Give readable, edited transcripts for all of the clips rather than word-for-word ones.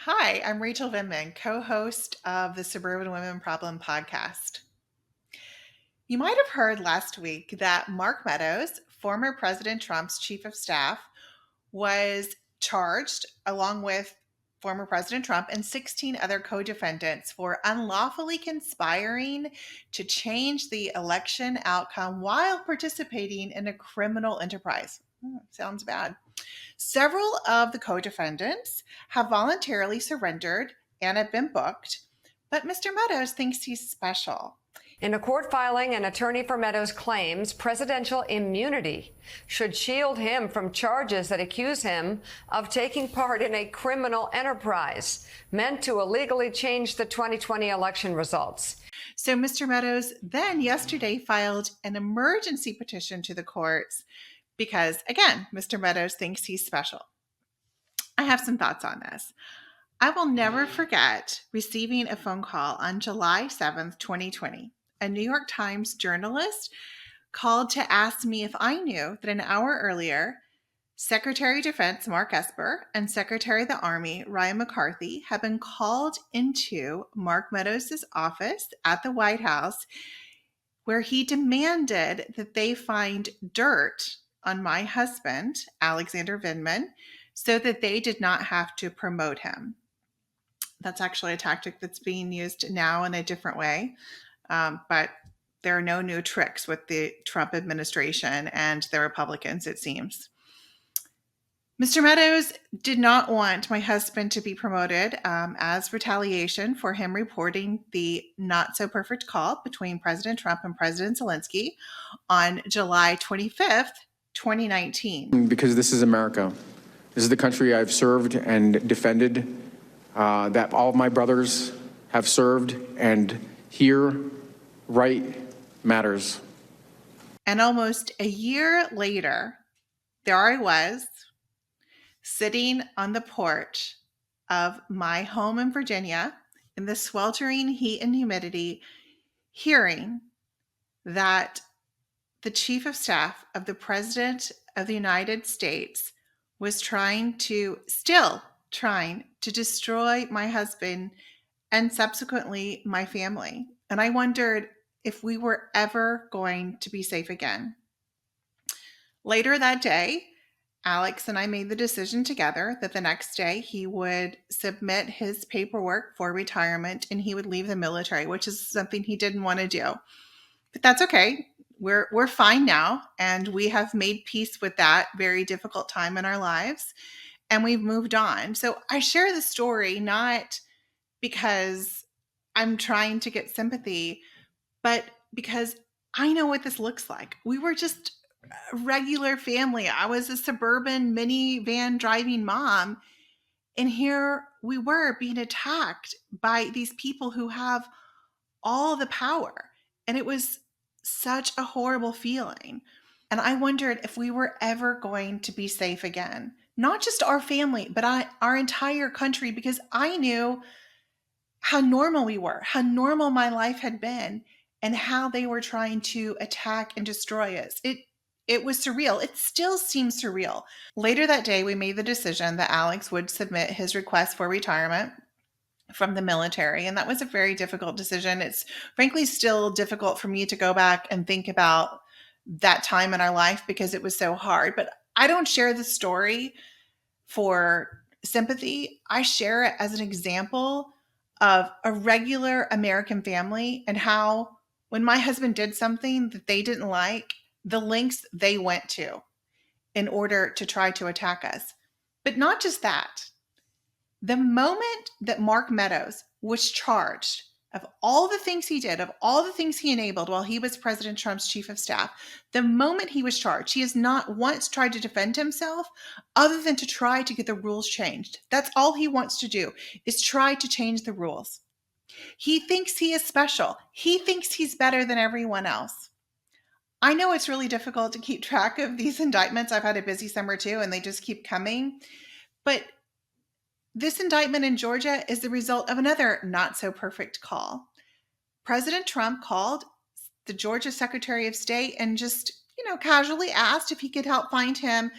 Hi, I'm Rachel Vindman, co-host of the Suburban Women Problem podcast. You might have heard last week that Mark Meadows, former President Trump's chief of staff, was charged along with former President Trump and 16 other co-defendants for unlawfully conspiring to change the election outcome while participating in a criminal enterprise. Sounds bad. Several of the co-defendants have voluntarily surrendered and have been booked, but Mr. Meadows thinks he's special. In a court filing, an attorney for Meadows claims presidential immunity should shield him from charges that accuse him of taking part in a criminal enterprise meant to illegally change the 2020 election results. So Mr. Meadows then yesterday filed an emergency petition to the courts because, again, Mr. Meadows thinks he's special. I have some thoughts on this. I will never forget receiving a phone call on July 7th, 2020. A New York Times journalist called to ask me if I knew that an hour earlier, Secretary of Defense Mark Esper and Secretary of the Army Ryan McCarthy had been called into Mark Meadows' office at the White House, where he demanded that they find dirt on my husband, Alexander Vindman, so that they did not have to promote him. That's actually a tactic that's being used now in a different way. But there are no new tricks with the Trump administration and the Republicans, it seems. Mr. Meadows did not want my husband to be promoted as retaliation for him reporting the not-so-perfect call between President Trump and President Zelensky on July 25th, 2019. Because this is America. This is the country I've served and defended, that all of my brothers have served, and here, right matters. And almost a year later, there I was, sitting on the porch of my home in Virginia in the sweltering heat and humidity, hearing that the chief of staff of the President of the United States was still trying to destroy my husband and subsequently my family. And I wondered if we were ever going to be safe again. Later that day, Alex and I made the decision together that the next day he would submit his paperwork for retirement and he would leave the military, which is something he didn't want to do. But that's okay. We're fine now, and we have made peace with that very difficult time in our lives, and we've moved on. So I share the story not because I'm trying to get sympathy, but because I know what this looks like. We were just a regular family. I was a suburban minivan driving mom, and here we were being attacked by these people who have all the power. And it was such a horrible feeling. And I wondered if we were ever going to be safe again. Not just our family, but our entire country, because I knew how normal we were, how normal my life had been, and how they were trying to attack and destroy us. It was surreal. It still seems surreal. Later that day, we made the decision that Alex would submit his request for retirement from the military. And that was a very difficult decision. It's frankly still difficult for me to go back and think about that time in our life because it was so hard. But I don't share the story for sympathy. I share it as an example of a regular American family and how when my husband did something that they didn't like, the lengths they went to in order to try to attack us. But not just that. The moment that Mark Meadows was charged of all the things he did, of all the things he enabled while he was President Trump's chief of staff, the moment he was charged, he has not once tried to defend himself other than to try to get the rules changed. That's all he wants to do, is try to change the rules. He thinks he is special. He thinks he's better than everyone else. I know it's really difficult to keep track of these indictments. I've had a busy summer too, and they just keep coming. But this indictment in Georgia is the result of another not-so-perfect call. President Trump called the Georgia Secretary of State and just, casually asked if he could help find him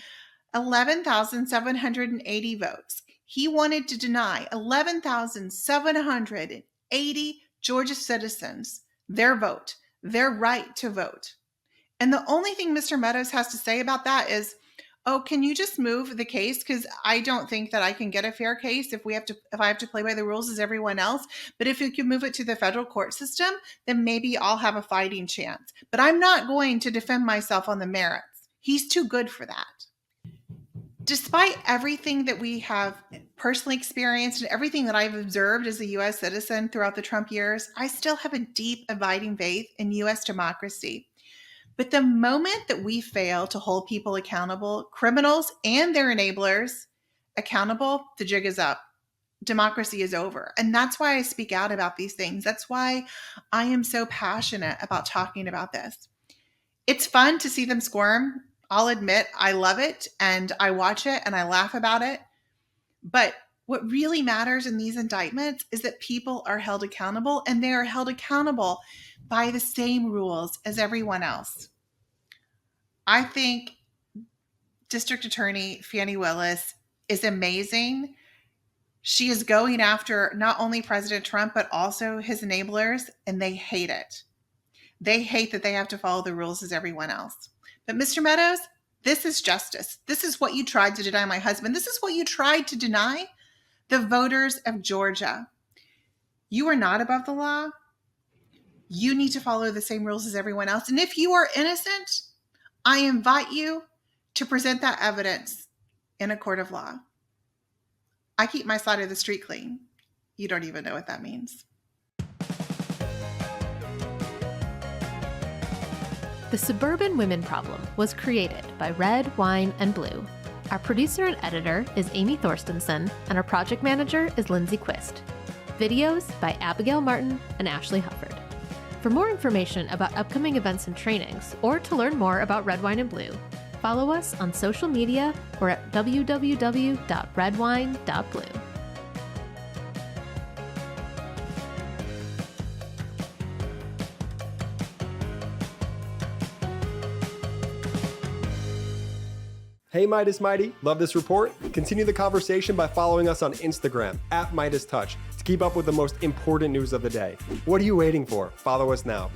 11,780 votes. He wanted to deny 11,780 Georgia citizens their vote, their right to vote. And the only thing Mr. Meadows has to say about that is, oh, can you just move the case? Because I don't think that I can get a fair case if I have to play by the rules as everyone else. But if you can move it to the federal court system, then maybe I'll have a fighting chance. But I'm not going to defend myself on the merits. He's too good for that. Despite everything that we have personally experienced and everything that I've observed as a U.S. citizen throughout the Trump years, I still have a deep, abiding faith in U.S. democracy. But the moment that we fail to hold people accountable, criminals and their enablers accountable, the jig is up. Democracy is over. And that's why I speak out about these things. That's why I am so passionate about talking about this. It's fun to see them squirm. I'll admit I love it and I watch it and I laugh about it. But what really matters in these indictments is that people are held accountable, and they are held accountable by the same rules as everyone else. I think District Attorney Fani Willis is amazing. She is going after not only President Trump, but also his enablers, and they hate it. They hate that they have to follow the rules as everyone else. But Mr. Meadows, this is justice. This is what you tried to deny my husband. This is what you tried to deny the voters of Georgia. You are not above the law. You need to follow the same rules as everyone else. And if you are innocent, I invite you to present that evidence in a court of law. I keep my side of the street clean. You don't even know what that means. The Suburban Women Problem was created by Red, Wine, and Blue. Our producer and editor is Amy Thorstensen, and our project manager is Lindsay Quist. Videos by Abigail Martin and Ashley Hufford. For more information about upcoming events and trainings, or to learn more about Red, Wine, and Blue, follow us on social media or at www.redwine.blue. Hey Meidas Mighty, love this report? Continue the conversation by following us on Instagram at MeidasTouch to keep up with the most important news of the day. What are you waiting for? Follow us now.